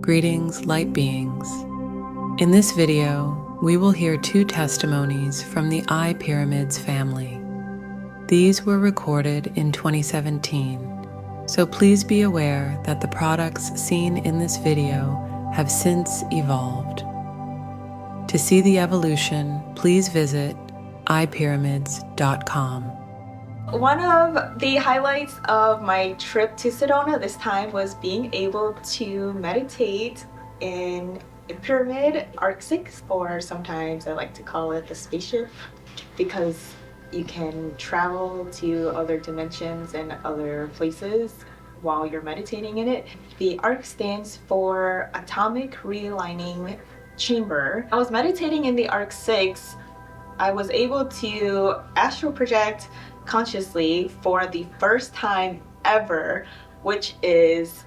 Greetings, light beings. In this video, we will hear two testimonies from the iPyramids family. These were recorded in 2017, so please be aware that the products seen in this video have since evolved. To see the evolution, please visit iPyramids.com. One of the highlights of my trip to Sedona this time was being able to meditate in a pyramid, Ark VI, or sometimes I like to call it the spaceship, because you can travel to other dimensions and other places while you're meditating in it. The Ark stands for Atomic Realigning Chamber. I was meditating in the Ark VI. I was able to astral project consciously for the first time ever, which is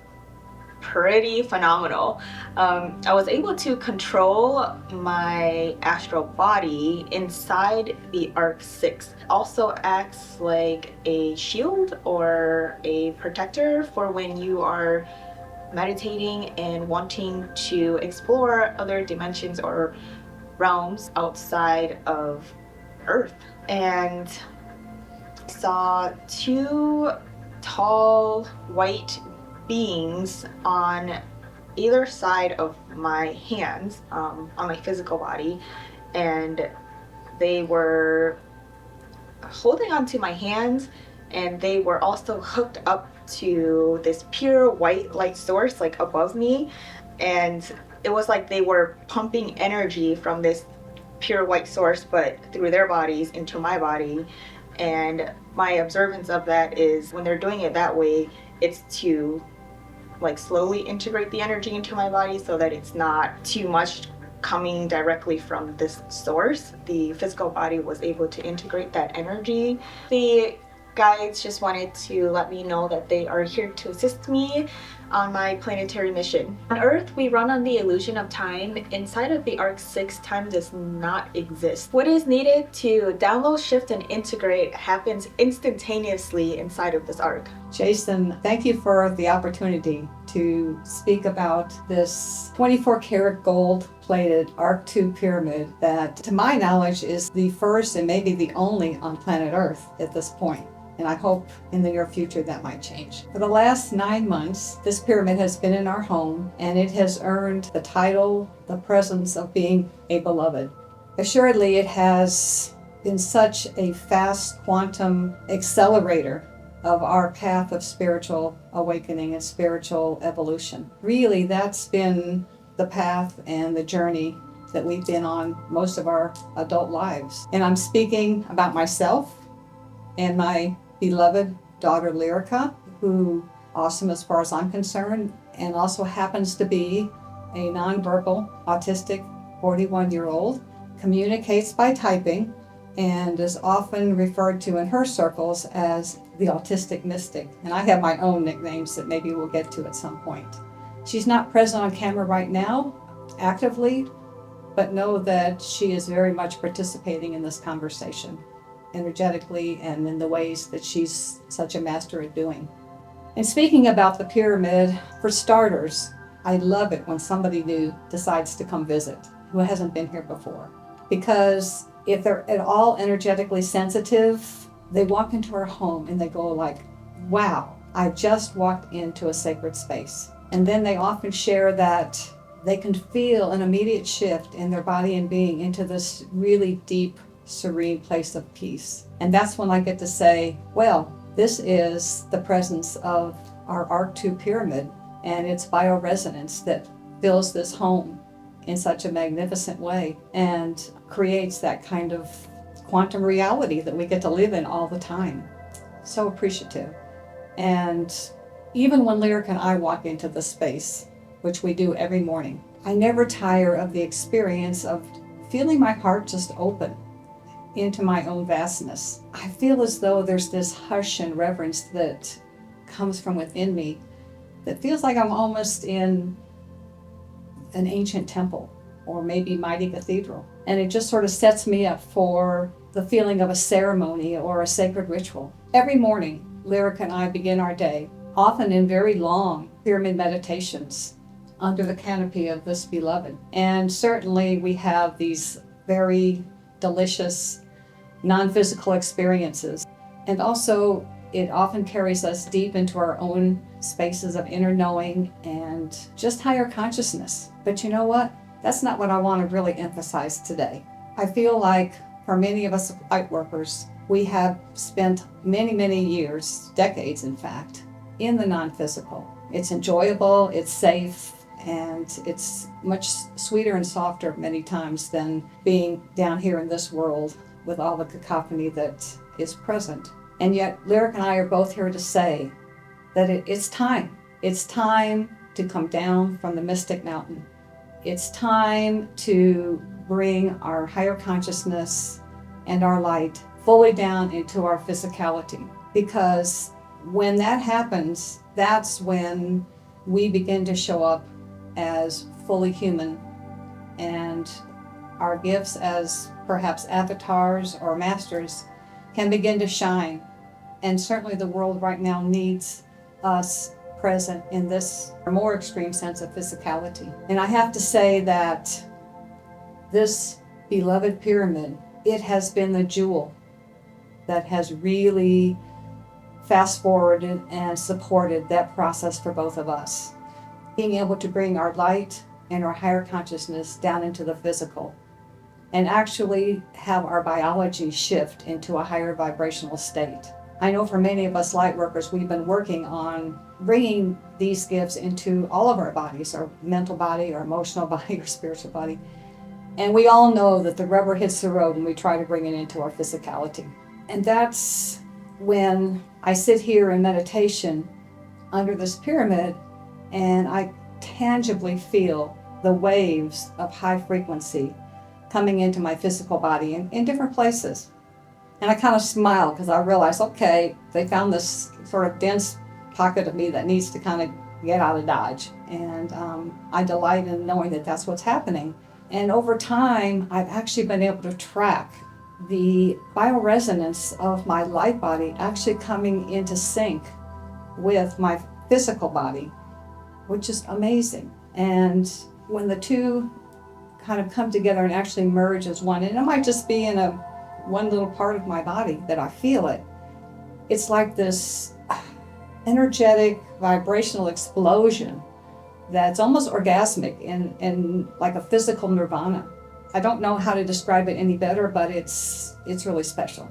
pretty phenomenal. I was able to control my astral body inside the Ark VI. Also acts like a shield or a protector for when you are meditating and wanting to explore other dimensions or realms outside of Earth. And saw two tall white beings on either side of my hands, on my physical body, and they were holding onto my hands, and they were also hooked up to this pure white light source like above me, and it was like they were pumping energy from this pure white source but through their bodies into my body. And my observance of that is when they're doing it that way, it's to like slowly integrate the energy into my body so that it's not too much coming directly from this source. The physical body was able to integrate that energy. The guides just wanted to let me know that they are here to assist me on my planetary mission. On Earth, we run on the illusion of time. Inside of the Ark VI, time does not exist. What is needed to download, shift, and integrate happens instantaneously inside of this Ark. Jason, thank you for the opportunity to speak about this 24 karat gold plated Ark II pyramid that, to my knowledge, is the first and maybe the only on planet Earth at this point. And I hope in the near future that might change. For the last 9 months, this pyramid has been in our home, and it has earned the title, the presence of being a beloved. Assuredly, it has been such a fast quantum accelerator of our path of spiritual awakening and spiritual evolution. Really, that's been the path and the journey that we've been on most of our adult lives. And I'm speaking about myself and my beloved daughter Lyrica, who, awesome as far as I'm concerned, and also happens to be a nonverbal autistic 41-year-old, communicates by typing, and is often referred to in her circles as the autistic mystic. And I have my own nicknames that maybe we'll get to at some point. She's not present on camera right now, actively, but know that she is very much participating in this conversation, energetically and in the ways that she's such a master at doing. And speaking about the pyramid, for starters, I love it when somebody new decides to come visit who hasn't been here before. Because if they're at all energetically sensitive, they walk into our home and they go like, wow, I just walked into a sacred space. And then they often share that they can feel an immediate shift in their body and being into this really deep, serene place of peace. And that's when I get to say, well, this is the presence of our Ark II pyramid and its bioresonance that fills this home in such a magnificent way and creates that kind of quantum reality that we get to live in all the time. So appreciative. And even when Lyric and I walk into the space, which we do every morning, I never tire of the experience of feeling my heart just open into my own vastness. I feel as though there's this hush and reverence that comes from within me that feels like I'm almost in an ancient temple or maybe mighty cathedral. And it just sort of sets me up for the feeling of a ceremony or a sacred ritual. Every morning, Lyric and I begin our day, often in very long pyramid meditations, under the canopy of this beloved. And certainly we have these very delicious non-physical experiences. And also it often carries us deep into our own spaces of inner knowing and just higher consciousness. But you know what? That's not what I want to really emphasize today. I feel like for many of us light workers, we have spent many, many years, decades in fact, in the non-physical. It's enjoyable, it's safe, and it's much sweeter and softer many times than being down here in this world with all the cacophony that is present. And yet, Lyric and I are both here to say that it's time. It's time to come down from the mystic mountain. It's time to bring our higher consciousness and our light fully down into our physicality. Because when that happens, that's when we begin to show up as fully human, and our gifts as perhaps avatars or masters can begin to shine. And certainly the world right now needs us present in this more extreme sense of physicality. And I have to say that this beloved pyramid, it has been the jewel that has really fast forwarded and supported that process for both of us. Being able to bring our light and our higher consciousness down into the physical and actually have our biology shift into a higher vibrational state. I know for many of us light workers, we've been working on bringing these gifts into all of our bodies, our mental body, our emotional body, our spiritual body. And we all know that the rubber hits the road when we try to bring it into our physicality. And that's when I sit here in meditation under this pyramid and I tangibly feel the waves of high frequency coming into my physical body in different places. And I kind of smile because I realize, okay, they found this sort of dense pocket of me that needs to kind of get out of Dodge. And I delight in knowing that that's what's happening. And over time, I've actually been able to track the bioresonance of my light body actually coming into sync with my physical body, which is amazing. And when the two kind of come together and actually merge as one, and it might just be in one little part of my body that I feel it, it's like this energetic vibrational explosion that's almost orgasmic and like a physical nirvana. I don't know how to describe it any better, but it's really special.